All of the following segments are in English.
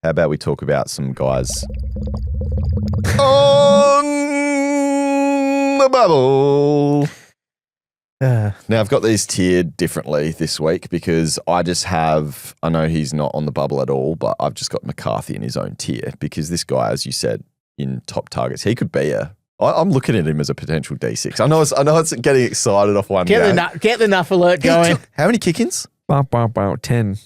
How about we talk about some guys on the bubble? Now, I've got these tiered differently this week because I know he's not on the bubble at all, but I've just got McCarthy in his own tier because this guy, as you said, in top targets, he could be I'm looking at him as a potential D6. I know it's getting excited off one game. Get the nuff alert going. How many kick-ins? 10.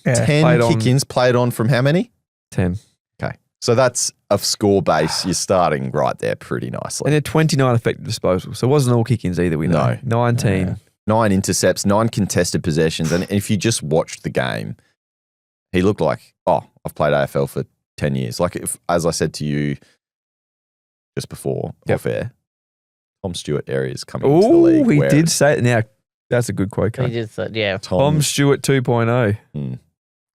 10 kick-ins played on from how many? 10. Okay. So that's a score base. You're starting right there pretty nicely. And then 29 effective disposals. So it wasn't all kick-ins either, we know. No. 19. 9 intercepts, 9 contested possessions. And if you just watched the game, he looked like, I've played AFL for 10 years. Like, as I said to you just before, off air, Tom Stewart area is coming into the league. He did say it. Now, that's a good quote. He just said, yeah. Tom Stewart 2.0.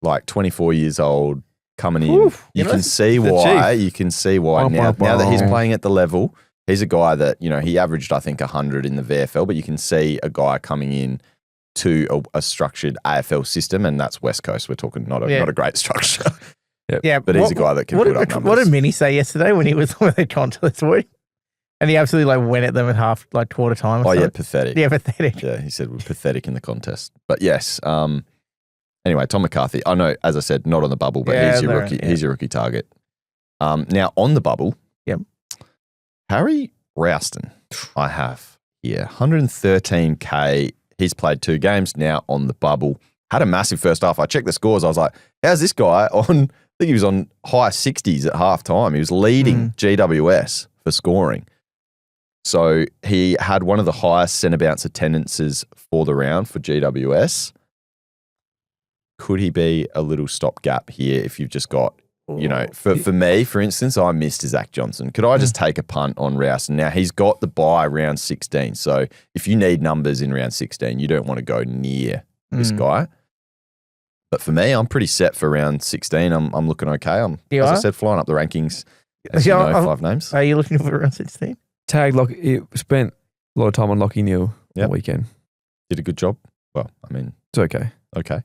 Like 24 years old, coming in. You can see why. You can see why now that he's playing at the level. He's a guy that, he averaged, I think, 100 in the VFL, but you can see a guy coming in to a structured AFL system, and that's West Coast. We're talking not a great structure. Yeah, but he's a guy that can put up numbers. What did Minnie say yesterday when they'd gone to this week? And he absolutely went at them at quarter time. Yeah, pathetic. Yeah, pathetic. Yeah, he said we're pathetic in the contest. But yes, anyway, Tom McCarthy. I know, as I said, not on the bubble, but he's your rookie. Yeah. He's your rookie target. Now on the bubble, Harry Rouston, I have here 113K. He's played 2 games now on the bubble. Had a massive first half. I checked the scores. I was like, how's this guy on? I think he was on high 60s at halftime. He was leading GWS for scoring. So he had one of the highest centre bounce attendances for the round for GWS. Could he be a little stopgap here if you've just got, for me, for instance, I missed Zach Johnson. Could I just take a punt on Rouston? Now, he's got the bye round 16. So if you need numbers in round 16, you don't want to go near this guy. But for me, I'm pretty set for round 16. I'm looking okay. I said, flying up the rankings. As 5 names. Are you looking for round 16? Tagged spent a lot of time on Lockie Neal on the weekend. Did a good job. Well, I mean, it's okay. Okay.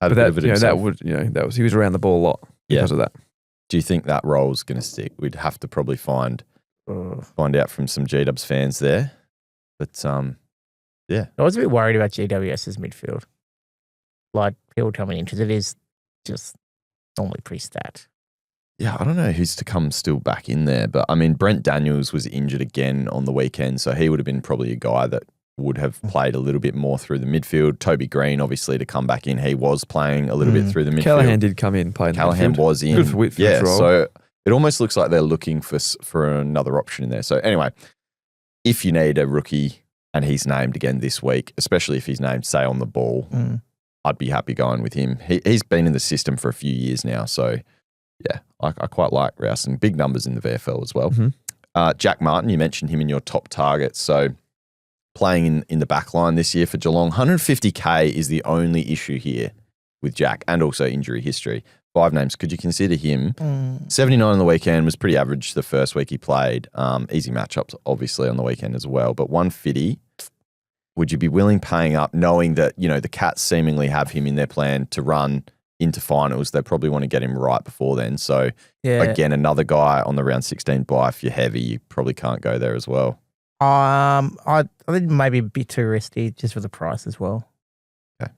But he was around the ball a lot because of that. Do you think that role's going to stick? We'd have to probably find out from some G-Dubs fans there. But I was a bit worried about GWS's midfield. Like people coming in because it is just normally pretty stat. Yeah, I don't know who's to come still back in there, but I mean, Brent Daniels was injured again on the weekend, so he would have been probably a guy that would have played a little bit more through the midfield. Toby Green, obviously, to come back in, he was playing a little bit through the midfield. Callahan did come in, played. Callahan was in. Good for Whitfield's role. So it almost looks like they're looking for another option in there. So anyway, if you need a rookie and he's named again this week, especially if he's named, say, on the ball, I'd be happy going with him. He's been in the system for a few years now, so yeah, I quite like Rouston. Big numbers in the VFL as well. Jack Martin, you mentioned him in your top targets. So playing in the back line this year for Geelong, 150K is the only issue here with Jack, and also injury history. 5 names. Could you consider him? 79 on the weekend, was pretty average the first week he played. Easy matchups, obviously, on the weekend as well. But 150, would you be willing paying up knowing that, the Cats seemingly have him in their plan to run into finals? They probably want to get him right before then. So, again, another guy on the round 16 bye. If you're heavy, you probably can't go there as well. I think maybe a bit too risky just for the price as well. Okay.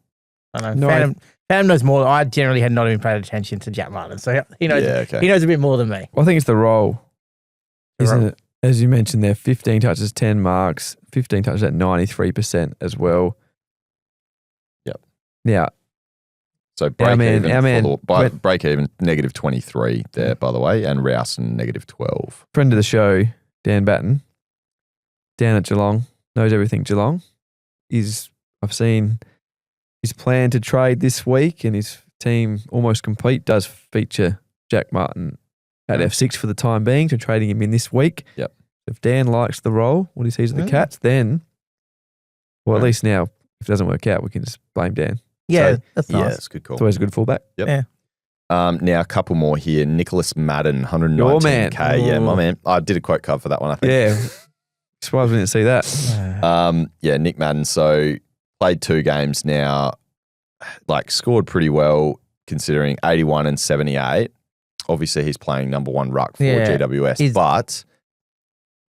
I don't know. Phantom knows more. I generally had not even paid attention to Jack Martin, so he knows. He knows a bit more than me. Well, I think it's the role, isn't it? As you mentioned there, 15 touches, 10 marks, 15 touches at 93% as well. Yep. Yeah. So break even negative 23 there, by the way, and Rouston negative 12. Friend of the show, Dan Batten, down at Geelong, knows everything Geelong. I've seen his plan to trade this week, and his team almost complete does feature Jack Martin at F6 for the time being, so trading him in this week. Yep. If Dan likes the role, what he sees of the Cats, then, well, at least now, if it doesn't work out, we can just blame Dan. Yeah, that's nice. Yeah, that's a good call. It's always a good fullback. Yep. Yeah. Now, a couple more here. Nicholas Madden, 119K. Yeah, my man. I did a quote card for that one, I think. Yeah. Surprised we didn't see that. Nick Madden. So, played 2 games now. Scored pretty well considering 81 and 78. obviously he's playing number one ruck for GWS, but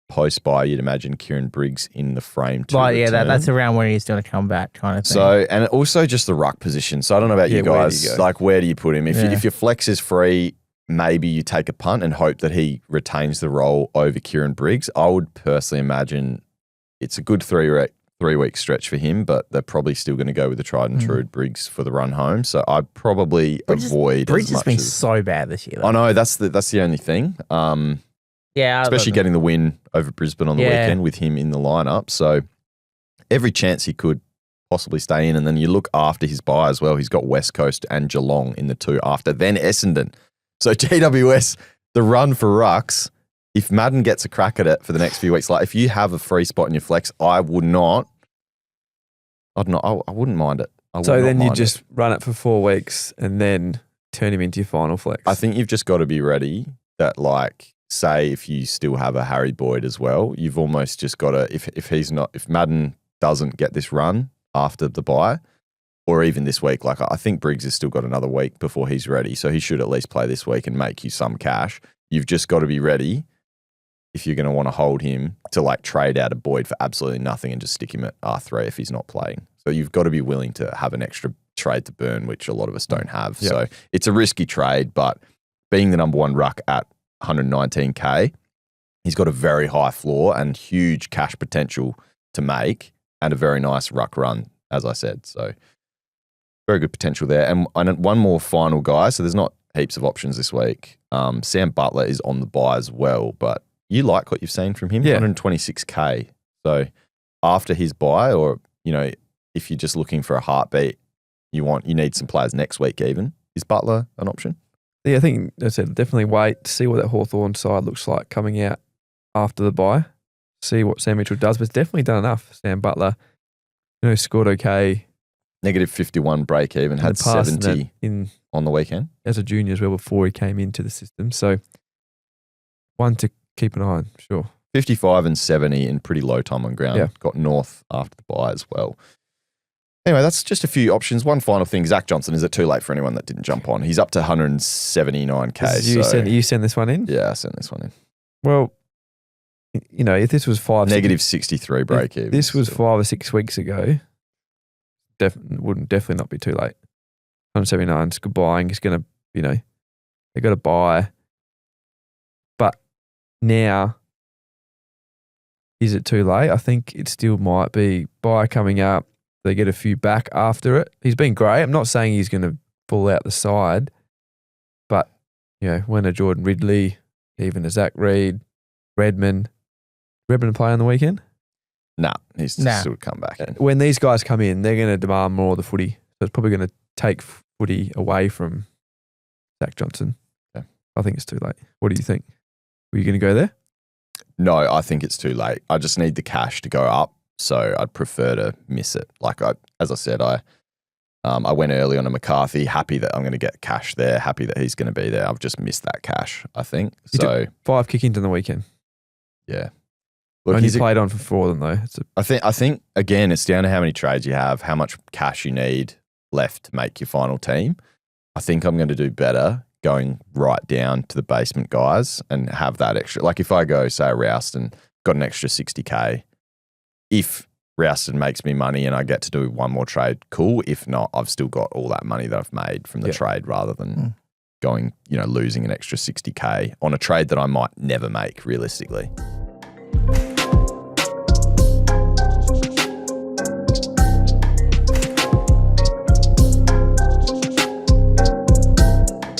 post-bye, you'd imagine Kieran Briggs in the frame too. Right, that's around when he's going to come back kind of thing. So, and also just the ruck position. So I don't know about you guys. Where do you put him? If your flex is free, maybe you take a punt and hope that he retains the role over Kieran Briggs. I would personally imagine it's a good three-week stretch for him, but they're probably still going to go with the tried and true Briggs for the run home. So I'd probably avoid Briggs as much has been so bad this year. I know, that's the only thing. Especially getting the win over Brisbane on the weekend with him in the lineup. So every chance he could possibly stay in. And then you look after his bye as well. He's got West Coast and Geelong in the two after, then Essendon. So GWS, the run for rucks, if Madden gets a crack at it for the next few weeks, like if you have a free spot in your flex, I wouldn't mind it. So then you just run it for 4 weeks and then turn him into your final flex. I think you've just got to be ready that, like, say if you still have a Harry Boyd as well, you've almost just got to, if Madden doesn't get this run after the bye, or even this week, like I think Briggs has still got another week before he's ready, so he should at least play this week and make you some cash. You've just got to be ready if you're going to want to hold him to like trade out a Boyd for absolutely nothing and just stick him at R3 if he's not playing. So you've got to be willing to have an extra trade to burn, which a lot of us don't have. Yep. So it's a risky trade, but being the number one ruck at 119K, he's got a very high floor and huge cash potential to make and a very nice ruck run, as I said. So very good potential there. And one more final guy. So there's not heaps of options this week. Sam Butler is on the buy as well, but you like what you've seen from him? 126K. So after his buy, or, if you're just looking for a heartbeat, you need some players next week even. Is Butler an option? Yeah, I think I said definitely wait to see what that Hawthorn side looks like coming out after the bye. See what Sam Mitchell does, but it's definitely done enough. Sam Butler, scored okay. Negative 51 break even, had 70 on the weekend. As a junior as well before he came into the system. So one to keep an eye on, sure. 55 and 70 in pretty low time on ground. Yeah. Got North after the bye as well. Anyway, that's just a few options. One final thing, Zach Johnson, is it too late for anyone that didn't jump on? He's up to 179K. You sent this one in? Yeah, I sent this one in. Well, if this was negative 63 break even. This was 5 or 6 weeks ago, would definitely not be too late. 179 is good buying. It's going to, they got to buy. But now, is it too late? I think it still might be. Buy coming up. They get a few back after it. He's been great. I'm not saying he's going to pull out the side, but when a Jordan Ridley, even a Zach Reid, Redmond play on the weekend? Nah, he's still come back. When these guys come in, they're going to demand more of the footy. So it's probably going to take footy away from Zach Johnson. Okay. I think it's too late. What do you think? Were you going to go there? No, I think it's too late. I just need the cash to go up. So I'd prefer to miss it. As I said, I went early on a McCarthy, happy that I'm going to get cash there, happy that he's going to be there. I've just missed that cash, I think. You took 5 kick-ins on the weekend. Yeah. Look, he's played on for 4 of them though. I think again, it's down to how many trades you have, how much cash you need left to make your final team. I think I'm going to do better going right down to the basement guys and have that extra. Like if I go, say, Rouston, got an extra 60K. If Rouston makes me money and I get to do one more trade, cool. If not, I've still got all that money that I've made from the trade rather than going, losing an extra 60K on a trade that I might never make realistically.